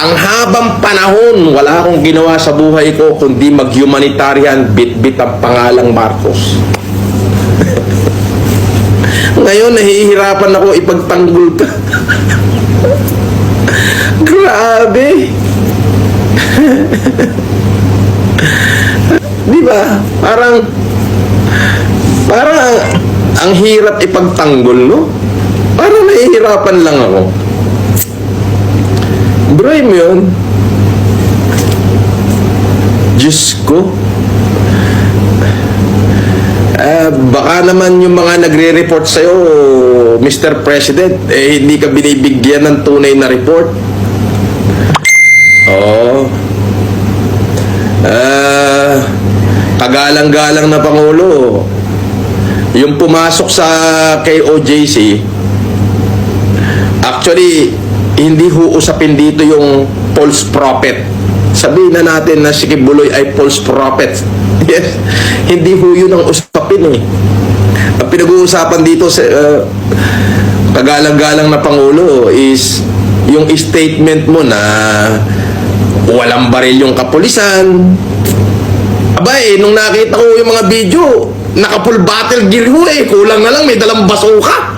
Panghabang panahon, wala akong ginawa sa buhay ko kundi mag-humanitarian, bit-bit ang pangalang Marcos. Ngayon, nahihirapan ako ipagtanggol ka. Grabe. Di ba? Parang ang hirap ipagtanggol, no? Parang nahihirapan lang ako. Bro, mo yun? Diyos ko. Baka naman yung mga nagre-report sa'yo, Mr. President, hindi ka binibigyan ng tunay na report. Oo. Kagalang-galang na Pangulo. Yung pumasok sa KOJC, actually, hindi ho usapin dito yung false prophet. Sabihin na natin na si Kibuloy ay false prophet. Yes. Hindi ho yun ang usapin eh. Ang pinag-uusapan dito sa kagalang-galang na Pangulo is yung statement mo na walang baril yung kapulisan. Abay, nung nakita ko yung mga video, naka-full battle gear ho eh. Kulang na lang, may dalang basuka.